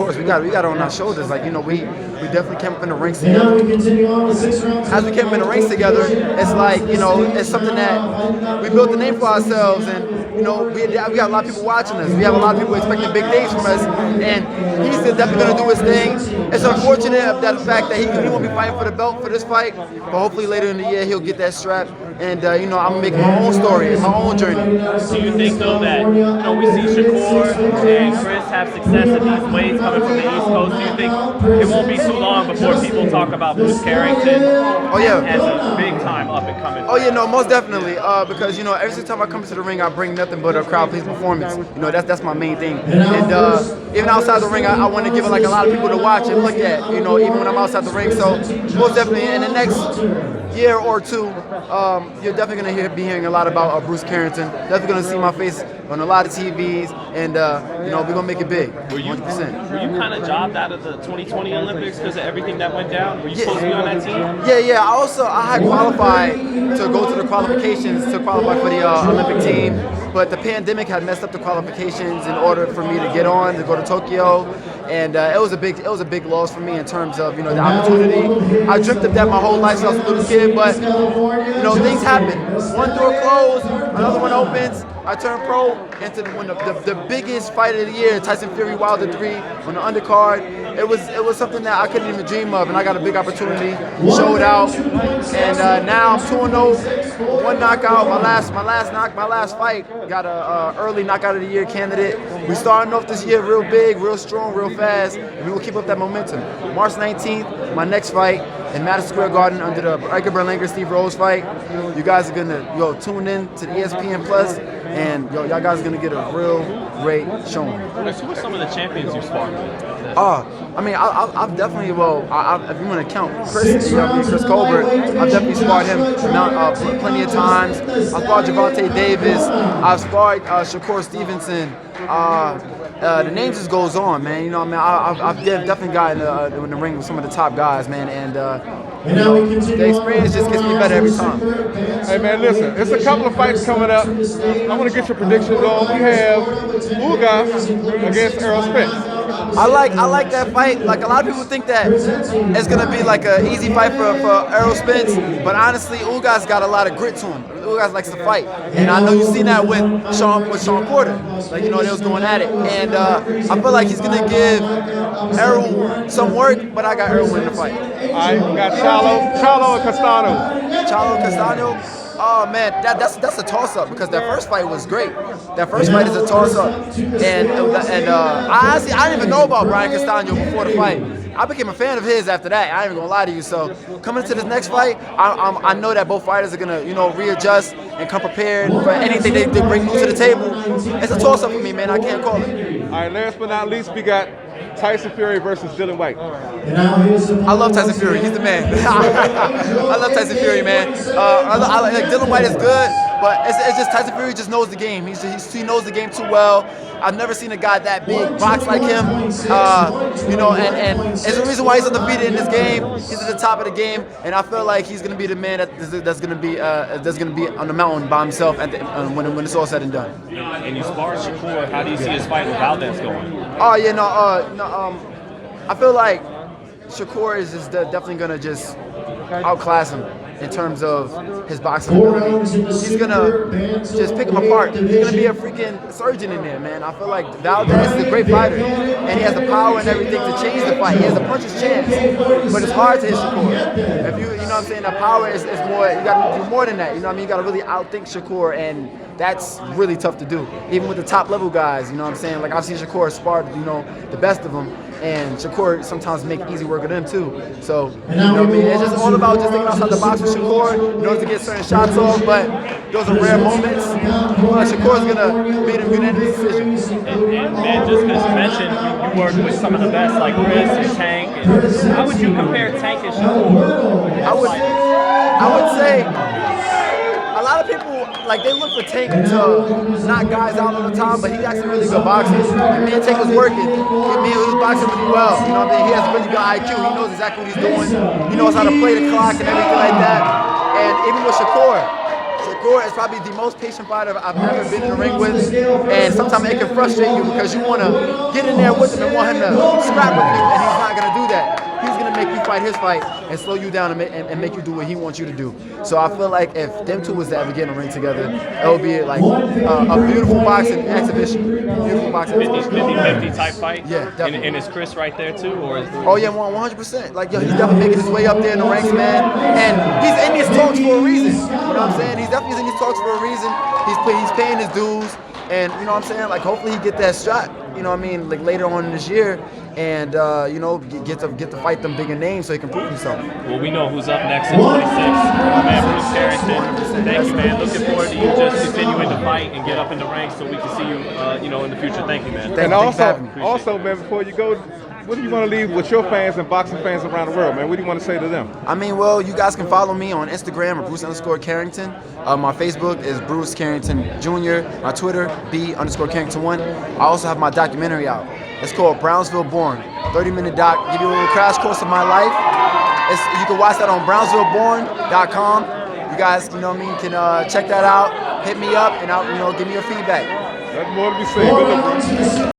course, we got it on our shoulders. Like, we definitely came up in the ranks together. As we came up in the ranks together, it's like, it's something that we built a name for ourselves, and we got a lot of people watching us. We have a lot of people expecting big things from us, and he's definitely going to do his thing. It's unfortunate that the fact that he won't be fighting for the belt for this fight, but hopefully later in the year he'll get that strap. And I'm gonna make my own story, my own journey. Do you think though that we see Shakur and Chris have success in these weights coming from the East Coast? Do you think it won't be too long before people talk about Bruce Carrington as a big time up and coming? Oh yeah, no, most definitely. Because every single time I come to the ring, I bring nothing but a crowd pleasing performance. That's my main thing. And even outside the ring, I want to give it like a lot of people to watch and look at. Even when I'm outside the ring. So most definitely in the next year or two, you're definitely going to be hearing a lot about Bruce Carrington. Definitely going to see my face on a lot of TVs, and we're going to make it big. 100%. Were you kind of jobbed out of the 2020 Olympics because of everything that went down? Were you supposed to be on that team? Yeah. I had qualified to go to the qualifications to qualify for the Olympic team, but the pandemic had messed up the qualifications in order for me to get on to go to Tokyo. And it was a big loss for me in terms of the opportunity. I dreamt of that my whole life since I was a little kid, but things happen. One door closed, another one opens. I turned pro into the biggest fight of the year, Tyson Fury Wilder 3 on the undercard. It was something that I couldn't even dream of, and I got a big opportunity, showed out, and now I'm 2-0, one knockout. My last fight got a early knockout of the year candidate. We starting off this year real big, real strong, real fast, and we will keep up that momentum. March 19th, my next fight in Madison Square Garden under the Edgar Berlanga Steve Rose fight. You guys are gonna tune in to the ESPN Plus, and y'all guys are gonna get a real great showing. So what's some of the champions you sparred with? I've definitely, if you want to count Chris Colbert, I've definitely sparred him plenty of times. I sparred Gervonta Davis. I've sparred Shakur Stevenson. The name just goes on, man. I've definitely gotten in the ring with some of the top guys, man, and the experience just gets me better every time. Hey, man, listen, it's a couple of fights coming up. I want to get your predictions on. We have Ugas against Errol Spence. I like that fight. Like, a lot of people think that it's gonna be like an easy fight for Errol Spence, but honestly, Ugas got a lot of grit to him. Ugas likes to fight, and I know you've seen that with Sean Porter. Like, they was going at it, and I feel like he's gonna give Errol some work, but I got Errol winning the fight. All right, we got Charlo and Castano. Charlo and Castano. Oh man, that's a toss-up because that first fight was great. That first fight is a toss-up, and I didn't even know about Brian Castano before the fight. I became a fan of his after that. I ain't even gonna lie to you. So coming into this next fight, I know that both fighters are gonna readjust and come prepared for anything they bring new to the table. It's a toss-up for me, man. I can't call it. All right, last but not least, we got Tyson Fury versus Dillian Whyte. I love Tyson Fury. He's the man. I love Tyson Fury, man. Like Dillian Whyte is good, but it's just Tyson Fury just knows the game. He knows the game too well. I've never seen a guy that big box like him. And it's the reason why he's undefeated in this game. He's at the top of the game, and I feel like he's gonna be the man that's gonna be on the mountain by himself when it's all said and done. And you sparred Shakur. How do you see his fight with Valdez going? Oh yeah, I feel like Shakur is just definitely gonna just outclass him in terms of his boxing ability. He's gonna just pick him apart. He's gonna be a freaking surgeon in there, man. I feel like Valdez is a great fighter, and he has the power and everything to change the fight. He has a puncher's chance, but it's hard to hit Shakur. If you know what I'm saying, the power is more. You gotta do more than that. You know what I mean? You gotta really outthink Shakur, and that's really tough to do. Even with the top level guys, you know what I'm saying? Like, I've seen Shakur spar, the best of them, and Shakur sometimes make easy work of them too. So, you know what I mean? It's just all about just thinking outside the box with Shakur in order to get certain shots off, but those are rare moments. Shakur's gonna beat him unanimous decision. And man, just because you mentioned you worked with some of the best like Chris and Tank, and how would you compare Tank and Shakur? I would say a lot of people, like, they look for Tank to knock guys out all the time, but he's actually really good boxing. And me and Tank was working. He was boxing really well. You know what I mean? He has really good IQ. He knows exactly what he's doing. He knows how to play the clock and everything like that. And even with Shakur Shakur is probably the most patient fighter I've ever been in the ring with, and sometimes it can frustrate you because you want to get in there with him and want him to scrap with you, and he's not going to do that. He's going to make you fight his fight and slow you down and make you do what he wants you to do. So I feel like if them two was to ever get in the ring together, it would be like a beautiful boxing exhibition. Beautiful boxing 50-50 type fight? Yeah, definitely. And is Chris right there too? Or is Oh yeah, 100%. Like, yo, he's definitely making his way up there in the ranks, man. And he's in these talks for a reason. You know what I'm saying? He's definitely in these talks for a reason. He's paying his dues. And you know what I'm saying? Like, hopefully he get that shot, you know what I mean, like later on in this year, and you know, get to fight them bigger names so he can prove himself. Well, we know who's up next in 26. Man, Bruce Carrington. Thank you, man. Looking forward to you just continuing to fight and get up in the ranks so we can see you, you know, in the future. Thank you, man. And also, man, before you go, what do you want to leave with your fans and boxing fans around the world, man? What do you want to say to them? I mean, well, you guys can follow me on Instagram at Bruce_Carrington. My Facebook is Bruce Carrington Jr. My Twitter, B_Carrington1. I also have my documentary out. It's called Brownsville Born. 30-minute doc. Give you a little crash course of my life. You can watch that on brownsvilleborn.com. You guys, you know what I mean, can check that out. Hit me up and give me your feedback. Nothing more to be said. Good luck, bro.